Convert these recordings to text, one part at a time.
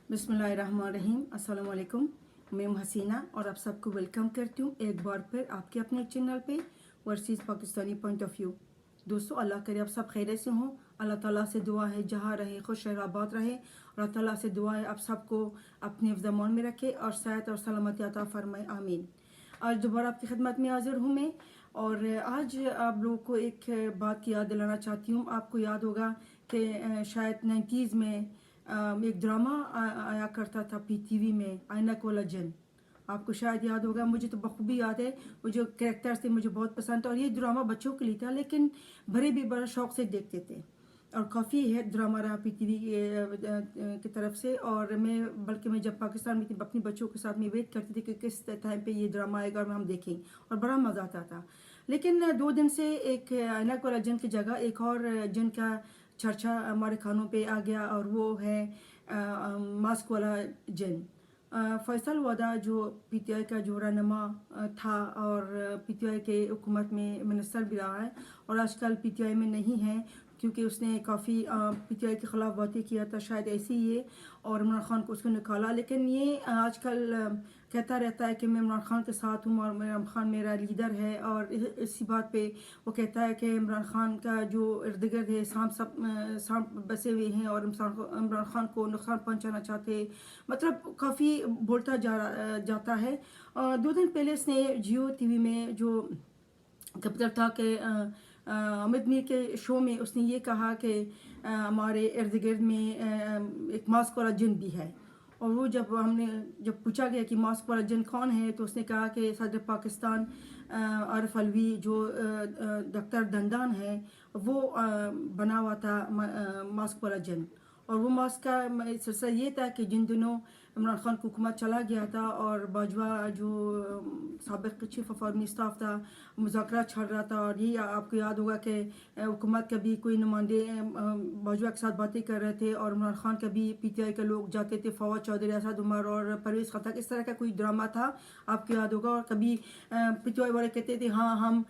बिस्मिल्लाहिर्रहमानिर्रहीम। अस्सलाम वालेकुम। मैं हसीना और आप सबको वेलकम करती हूँ एक बार फिर आपके अपने चैनल पे overseas Pakistani point of view. दोस्तों, अल्लाह करे आप सब खैरियत से हों। अल्लाह ताला से दुआ है जहाँ रहे खुश रहे आबाद रहे। अल्लाह ताला से दुआ है आप सबको अपने हिफ्ज़ अमान में रखे और सेहत और सलामती अता फरमाए, आमीन। आज दोबारा आपकी खिदमत में हाजिर हूँ मैं, और आज आप लोगों को एक बात की याद दिलाना चाहती हूँ। आपको याद होगा कि शायद 90s में एक ड्रामा आया करता था PTV में, ऐनक वाला जिन। आपको शायद याद होगा, मुझे तो बखूबी याद है। वो जो कैरेक्टर्स थे मुझे बहुत पसंद था, और ये ड्रामा बच्चों के लिए था लेकिन बड़े भी बड़ा शौक से देखते थे, और काफ़ी हिट ड्रामा रहा PTV की तरफ से। और मैं जब पाकिस्तान में थी अपने बच्चों के साथ में वेट करती थी कि किस टाइम पे ये ड्रामा आएगा और हम देखें, और बड़ा मज़ा आता था। लेकिन 2 दिन से एक ऐनक वाला जिन की जगह एक और जिन का चर्चा हमारे खानों पे आ गया, और वो है मास्क वाला जिन। फैसल वादा जो PTI का जो रहनुमा था और PTI के हुकूमत में मिनिस्टर भी रहा है, और आजकल PTI में नहीं है क्योंकि उसने काफ़ी PTI के ख़िलाफ़ बातें किया था, शायद ऐसे ही है, और इमरान खान को उसको निकाला। लेकिन ये आजकल कहता रहता है कि मैं इमरान खान के साथ हूँ और इमरान खान मेरा लीडर है, और इसी बात पे वो कहता है कि इमरान खान का जो इर्द गिर्द है सांप बसे हुए हैं और इमरान खान को नुकसान पहुँचाना चाहते हैं। मतलब काफ़ी बोलता जाता है। 2 दिन पहले इसने जियो TV में जो कैपिटल था कि अमित मीर के शो में उसने ये कहा कि हमारे इर्द गिर्द में एक मास्क वाला जिन भी है। और वो जब पूछा गया कि मास्क वाला जिन कौन है, तो उसने कहा कि सदर पाकिस्तान आरिफ अलवी जो डॉक्टर दंदान है, वो बना हुआ था मास्क वाला जिन। और वो मास्क का सिलसिला ये था कि जिन दिनों इमरान खान को हुकूमत चला गया था और बाजवा जो साबिक चीफ ऑफ आर्मी स्टाफ था मुज़ाकरात चल रहा था, और यही आपको याद होगा कि हुकूमत के भी कोई नुमाइंदे बाजवा के साथ बातें कर रहे थे, और इमरान खान के भी PTI के लोग जाते थे, फवाद चौधरी, असद उमर और परवेज़ खटक, इस तरह का कोई ड्रामा था, आपको याद होगा। और कभी PTI वाले कहते थे हाँ हम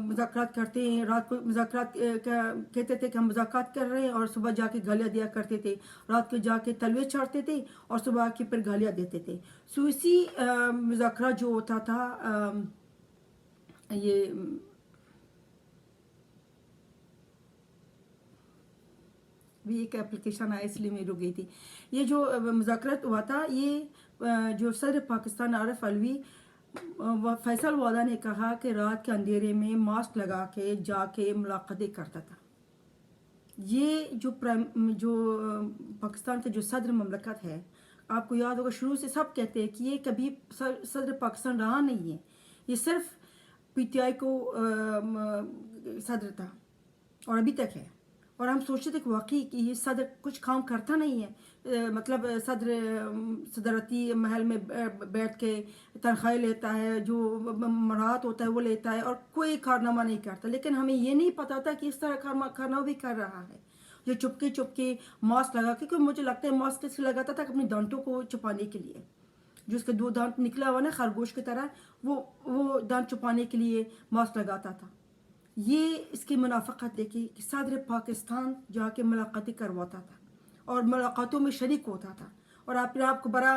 मुज़ाकरात करते हैं, रात को मुज़ाकरात कहते थे कि हम मुज़ाकरात कर रहे हैं, और सुबह जाके गालियाँ दिया करते थे, रात को जाके तलवे चाटते थे और सुबह आके फिर गालियाँ देते थे। सो इसी मुज़ाकरा जो होता था ये भी एक एप्लीकेशन आया इसलिए मैं रुक गई थी। ये जो मुज़ाकरात हुआ था, ये जो सदर पाकिस्तान आरिफ अलवी फैसल वादा ने कहा कि रात के अंधेरे में मास्क लगा के जाके मुलाकातें करता था। ये जो पाकिस्तान का जो सदर ममलकत है, आपको याद होगा शुरू से सब कहते हैं कि ये कभी सदर पाकिस्तान रहा नहीं है, ये सिर्फ PTI को सदर था और अभी तक है। और हम सोचते थे कि वाकई कि ये सदर कुछ काम करता नहीं है, मतलब सदरती महल में बैठ के तनख्वाह लेता है, जो मराहत होता है वो लेता है, और कोई कारनामा नहीं करता। लेकिन हमें ये नहीं पता था कि इस तरह कारनामा भी कर रहा है, जो चुपके चुपके मास्क लगा के। क्योंकि मुझे लगता है मास्क इसलिए लगाता था अपने दांतों को छुपाने के लिए, जो उसके 2 दांत निकला हुआ ना खरगोश की तरह, वो दांत छुपाने के लिए मास्क लगाता था। ये इसकी मुनाफिकत देखी कि सदर पाकिस्तान जाके मुलाकातें करवाता था और मुलाकातों में शरीक होता था, और अपने आप को बड़ा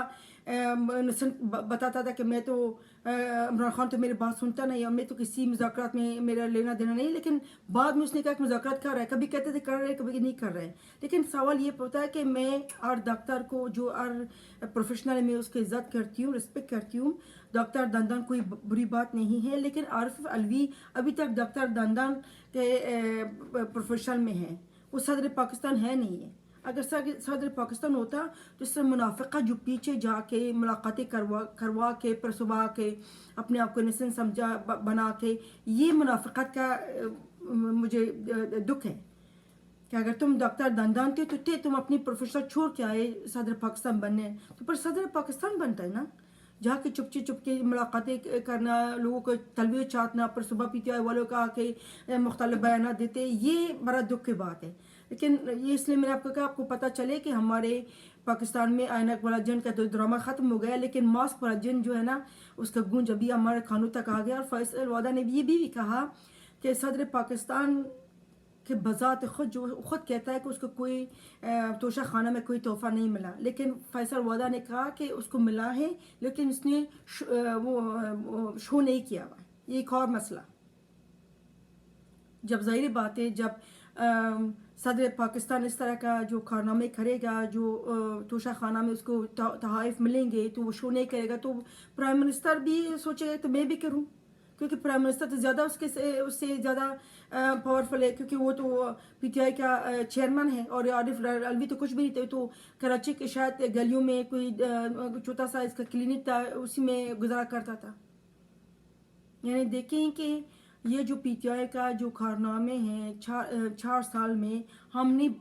बताता था कि मैं तो इमरान खान तो मेरी बात सुनता नहीं, और मैं तो किसी मुज़ाकरात में मेरा लेना देना नहीं। लेकिन बाद में उसने कहा कि मुज़ाकरात कर रहा है, कभी कहते थे कर रहे हैं, कभी नहीं कर रहे हैं। लेकिन सवाल ये होता है कि मैं हर डॉक्टर को, जो हर प्रोफेशनल में उसकी इज़्ज़त करती हूँ, रिस्पेक्ट करती हूँ। डॉक्टर दंदान कोई बुरी बात नहीं है, लेकिन आरिफ अलवी अभी तक डॉक्टर दंदान के प्रोफेशन में है, वो सदर पाकिस्तान है नहीं है। अगर सदर पाकिस्तान होता तो इससे मुनाफिका जो पीछे जाके मुलाकातें करवा के फिर सुबह के अपने आप को इंसान समझा बना के, ये मुनाफिकत का मुझे दुख है कि अगर तुम डॉक्टर दंदान थे तो तुम अपनी प्रोफेशन छोड़ के आए सदर पाकिस्तान बनने, तो पर सदर पाकिस्तान बनता है ना, जहाँ के चुपके मुलाकातें करना, लोगों को तलवे चाटना, पर सुबह PTI वालों का आके मुख्तलिफ बयान देते, ये बड़ा दुख की बात है। लेकिन ये इसलिए मैंने आपको कहा, आपको पता चले कि हमारे पाकिस्तान में ऐनक वाला जिन का तो ड्रामा ख़त्म हो गया, लेकिन मास्क वाला जिन जो है ना, उसका गूंज अभी हमारे कानों तक आ गया। और फैसल वादा ने ये भी कहा कि सदर पाकिस्तान کہ بذات خود جو خود کہتا ہے کہ اس کو کوئی توشہ خانہ میں کوئی تحفہ نہیں ملا، لیکن فیصل وادہ نے کہا کہ اس کو ملا ہے لیکن اس نے وہ شو نہیں کیا ہوا. یہ ایک اور مسئلہ. جب ظاہری بات ہے جب صدر پاکستان اس طرح کا جو کارنامے کرے گا، جو توشہ خانہ میں اس کو تحائف ملیں گے تو وہ شو نہیں کرے گا، تو پرائم منسٹر بھی سوچے گا تو میں بھی کروں، کیونکہ پرائم منسٹر تو زیادہ اس سے زیادہ پاورفل ہے، کیونکہ وہ تو پی ٹی آئی کا چیئرمین ہے، اور عارف الوی تو کچھ بھی نہیں تھے. تو کراچی کے شاید گلیوں میں کوئی چھوٹا سا اس کا کلینک تھا، اسی میں گزارا کرتا تھا. یعنی دیکھیں کہ یہ جو پی ٹی آئی کا جو کارنامے ہیں 4 سال میں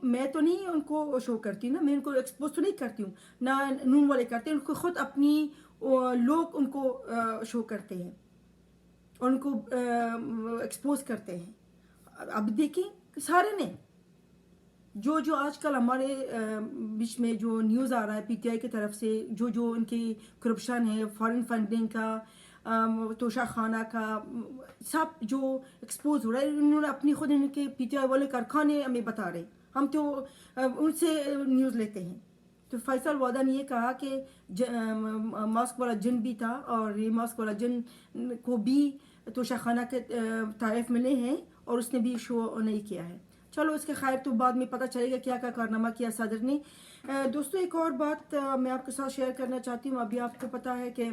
میں تو نہیں ان کو شو کرتی نا، میں ان کو ایکسپوز تو نہیں کرتی ہوں، نہ نون والے کرتے ہیں، ان کو خود اپنی لوگ ان کو شو کرتے ہیں اور ان کو ایکسپوز کرتے ہیں. اب دیکھیں کہ سارے نے جو آج کل ہمارے بیچ میں جو نیوز آ رہا ہے پی ٹی آئی کی طرف سے، جو ان کی کرپشن ہے، فارن فنڈنگ کا، توشہ خانہ کا، سب جو ایکسپوز ہو رہا ہے، انہوں نے اپنی خود ان کے پی ٹی آئی والے کارخانے ہمیں بتا رہے، ہم تو ان سے نیوز لیتے ہیں. تو فیصل وادہ نے یہ کہا کہ ماسک والا جن بھی تھا، اور یہ ماسک والا جن کو بھی توشہ خانہ کے تحائف ملے ہیں اور اس نے بھی شو نہیں کیا ہے. چلو اس کے خیر تو بعد میں پتہ چلے گا کیا کارنامہ کیا صدر نے. دوستو ایک اور بات میں آپ کے ساتھ شیئر کرنا چاہتی ہوں. ابھی آپ کو پتہ ہے کہ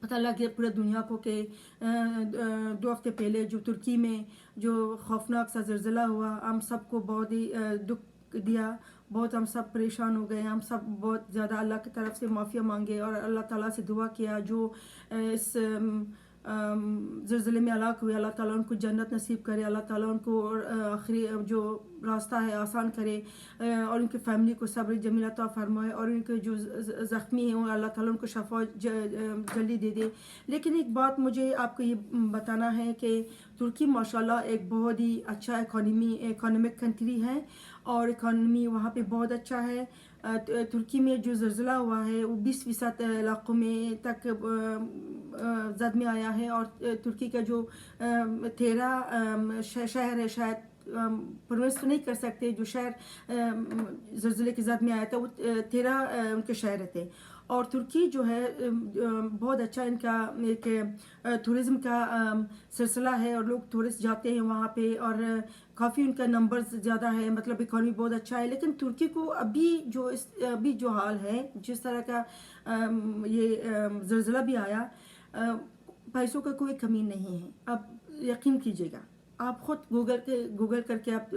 پتہ لگ گیا پورے دنیا کو کہ 2 ہفتے پہلے جو ترکی میں جو خوفناک سا زلزلہ ہوا، ہم سب کو بہت ہی دکھ دیا، بہت ہم سب پریشان ہو گئے، ہم سب بہت زیادہ اللہ کی طرف سے معافی مانگے اور اللہ تعالیٰ سے دعا کیا جو اس زلزلے میں ہلاک ہوئے، اللہ تعالیٰ ان کو جنت نصیب کرے، اللہ تعالیٰ ان کو آخری جو راستہ ہے آسان کرے، اور ان کی فیملی کو صبر جمیل عطا فرمائے، اور ان کے جو زخمی ہیں اللہ تعالیٰ ان کو شفا جلدی دے دے. لیکن ایک بات مجھے آپ کو یہ بتانا ہے کہ ترکی ماشاءاللہ ایک بہت ہی اچھا اکانومک کنٹری ہے، اور اکانومی وہاں پہ بہت اچھا ہے. ترکی میں جو زلزلہ ہوا ہے وہ 20% علاقوں میں تک زد میں آیا ہے، اور ترکی کا جو 13 شہر ہے، شاید پرونس تو نہیں کر سکتے، جو شہر زلزلے کی زد میں آیا تھا وہ 13 ان کے شہر تھے. اور ترکی جو ہے بہت اچھا ان کا ایک ٹورزم کا سلسلہ ہے، اور لوگ ٹورسٹ جاتے ہیں وہاں پہ، اور کافی ان کا نمبرز زیادہ ہے، مطلب اکانومی بہت اچھا ہے. لیکن ترکی کو ابھی جو حال ہے، جس طرح کا یہ زلزلہ بھی آیا، پیسوں کا کوئی کمی نہیں ہے. اب یقین کیجیے گا، آپ خود گوگل کر کے آپ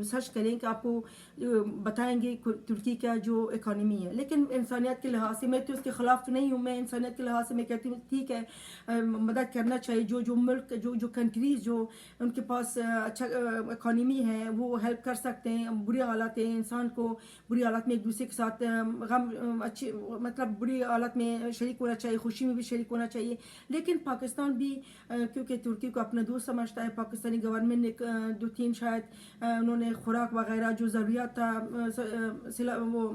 سرچ کریں کہ آپ کو بتائیں گے ترکی کا جو اکانومی ہے. لیکن انسانیت کے لحاظ سے میں تو اس کے خلاف تو نہیں ہوں، میں انسانیت کے لحاظ سے میں کہتی ہوں ٹھیک ہے، مدد کرنا چاہیے. جو ملک جو کنٹریز جو ان کے پاس اچھا اکانومی ہے وہ ہیلپ کر سکتے ہیں. بری حالات ہیں، انسان کو بری حالات میں ایک دوسرے کے ساتھ اچھی مطلب بری حالات میں شریک ہونا چاہیے، خوشی میں بھی شریک ہونا چاہیے. لیکن پاکستان بھی کیونکہ ترکی کو اپنا دوست سمجھتا ہے، پاکستانی گورنمنٹ نے 2-3 شاید انہوں نے خوراک وغیرہ جو ضروریات تھا وہ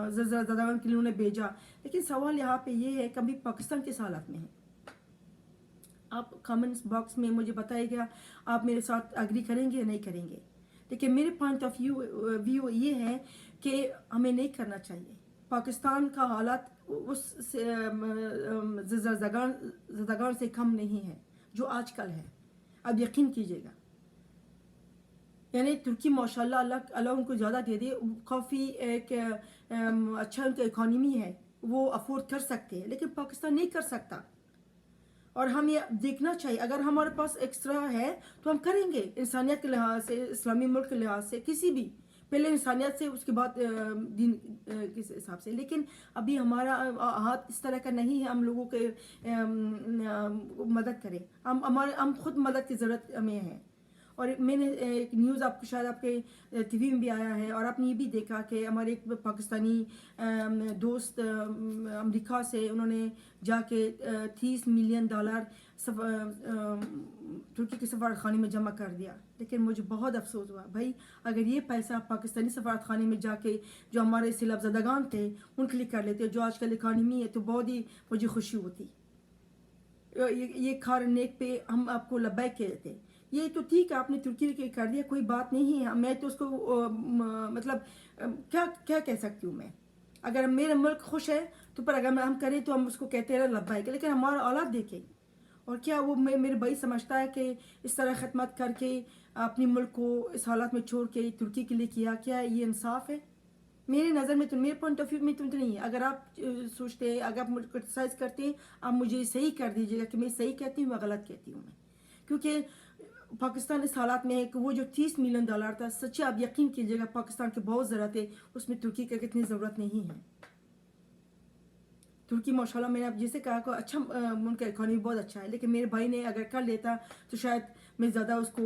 زلزلہ زدگان کے لیے انہوں نے بھیجا. لیکن سوال یہاں پہ یہ ہے کہ ابھی پاکستان کس حالت میں ہے؟ آپ کامنٹس باکس میں مجھے بتائیے گا، آپ میرے ساتھ اگری کریں گے یا نہیں کریں گے. لیکن میرے پوائنٹ آف ویو یہ ہے کہ ہمیں نہیں کرنا چاہیے. پاکستان کا حالات اس زدگان سے کم نہیں ہے جو آج کل ہے. اب یقین کیجیے گا، یعنی ترکی ماشاءاللہ اللہ ان کو زیادہ دے دے، کافی ایک اچھا ان کا اکانومی ہے، وہ افورڈ کر سکتے ہیں. لیکن پاکستان نہیں کر سکتا، اور ہم یہ دیکھنا چاہیے اگر ہمارے پاس ایکسٹرا ہے تو ہم کریں گے. انسانیت کے لحاظ سے، اسلامی ملک کے لحاظ سے، کسی بھی پہلے انسانیت سے اس کے بعد دین کے حساب سے. لیکن ابھی ہمارا ہاتھ اس طرح کا نہیں ہے ہم لوگوں کے مدد کریں. ہم خود مدد کی ضرورت ہمیں ہے. اور میں نے ایک نیوز آپ کو شاید آپ کے ٹی وی میں بھی آیا ہے، اور آپ نے یہ بھی دیکھا کہ ہمارے ایک پاکستانی دوست امریکہ سے انہوں نے جا کے $30 ملین ترکی کے سفارت خانے میں جمع کر دیا. لیکن مجھے بہت افسوس ہوا بھائی، اگر یہ پیسہ پاکستانی سفارت خانے میں جا کے جو ہمارے سیلاب زدگان تھے ان کے لیے کر لیتے، جو آج کل اکانومی ہے، تو بہت ہی مجھے خوشی ہوتی. یہ کھار نیک پہ ہم آپ کو لبیک کہتے، ये तो ठीक है, आपने तुर्की के कर दिया, कोई बात नहीं है, मैं तो उसको मतलब क्या क्या कह सकती हूँ मैं। अगर मेरा मुल्क खुश है तो पर अगर हम करें तो हम उसको कहते रहे लब्बाइक, लेकिन हमारा औलाद देखे। और क्या वो मेरे भाई समझता है कि इस तरह खिदमत करके अपने मुल्क को इस हालत में छोड़ के तुर्की के लिए किया, क्या ये इंसाफ है? मेरी नज़र में तो, मेरे पॉइंट ऑफ व्यू में तो नहीं है। अगर आप सोचते हैं, अगर आप मुझे क्रिटिसाइज़ करते हैं, आप मुझे सही कर दीजिएगा कि मैं सही कहती हूँ या गलत कहती हूँ मैं। क्योंकि पाकिस्तान इस हालात में है कि वो जो $30 मिलियन था, सच्चे आप यकीन कीजिएगा पाकिस्तान की बहुत ज़रूरत है, उसमें तुर्की की कितनी ज़रूरत नहीं है। तुर्की माशाल्लाह मैंने अब जैसे कहा कि अच्छा उनका इकॉनमी बहुत अच्छा है, लेकिन मेरे भाई ने अगर कर लेता तो शायद मैं ज़्यादा उसको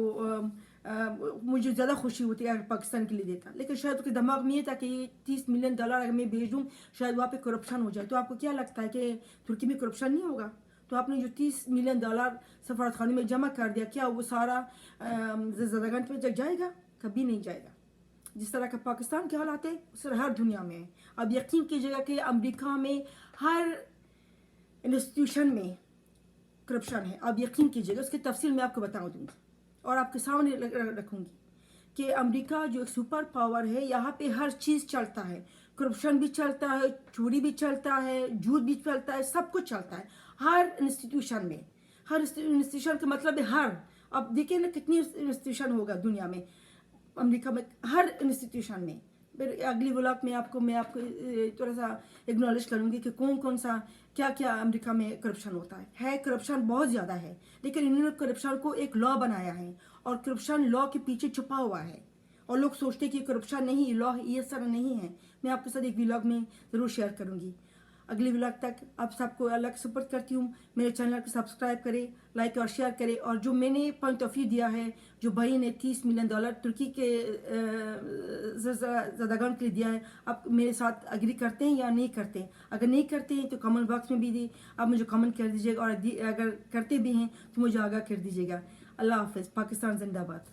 मुझे ज़्यादा खुशी होती अगर पाकिस्तान के लिए देता। लेकिन शायद उसके दिमाग में ये था कि ये $30 मिलियन अगर मैं भेज दूँ शायद वहाँ पे करप्शन हो जाए। तो आपको क्या लगता है कि तुर्की में करप्शन नहीं होगा? तो आपने जो $30 मिलियन सफारत खाने में जमा कर दिया, क्या वो सारा ज़दागंट में जाएगा? कभी नहीं जाएगा। जिस तरह का पाकिस्तान के हालात है उस तरह हर दुनिया में है। अब यकीन कीजिएगा कि अमेरिका में हर इंस्टीट्यूशन में करप्शन है। अब यकीन कीजिएगा, उसकी तफसील मैं आपको बता दूंगी और आपके सामने रखूंगी कि अमेरिका जो एक सुपर पावर है, यहाँ पे हर चीज़ चलता है। करप्शन भी चलता है, चोरी भी चलता है, झूठ भी चलता है, सब कुछ चलता है हर इंस्टीट्यूशन में। हर इंस्टीट्यूशन का मतलब है हर, अब देखिए ना कितनी इंस्टीट्यूशन होगा दुनिया में, अमेरिका में हर इंस्टीट्यूशन में। फिर अगली व्लॉग में मैं आपको थोड़ा सा एक्नॉलेज करूँगी कि कौन कौन सा क्या क्या अमेरिका में करप्शन होता है। करप्शन बहुत ज़्यादा है, लेकिन इन्होंने करप्शन को एक लॉ बनाया है और करप्शन लॉ के पीछे छुपा हुआ है और लोग सोचते कि करप्शन नहीं, लॉ ये सारा नहीं है। मैं आपके साथ एक व्लॉग में ज़रूर शेयर करूँगी। अगली व्लॉग तक आप सबको अलग सपोर्ट करती हूँ। मेरे चैनल को सब्सक्राइब करें, लाइक और शेयर करें। और जो मैंने पॉइंट ऑफ व्यू दिया है, जो भाई ने $30 मिलियन तुर्की के ज़दागन के लिए दिया है, आप मेरे साथ एग्री करते हैं या नहीं करते हैं? अगर नहीं करते हैं तो कमेंट बॉक्स में भी आप मुझे कमेंट कर दीजिएगा, और अगर करते भी हैं तो मुझे आगाह कर दीजिएगा। अल्लाह हाफ़िज़। पाकिस्तान जिंदाबाद।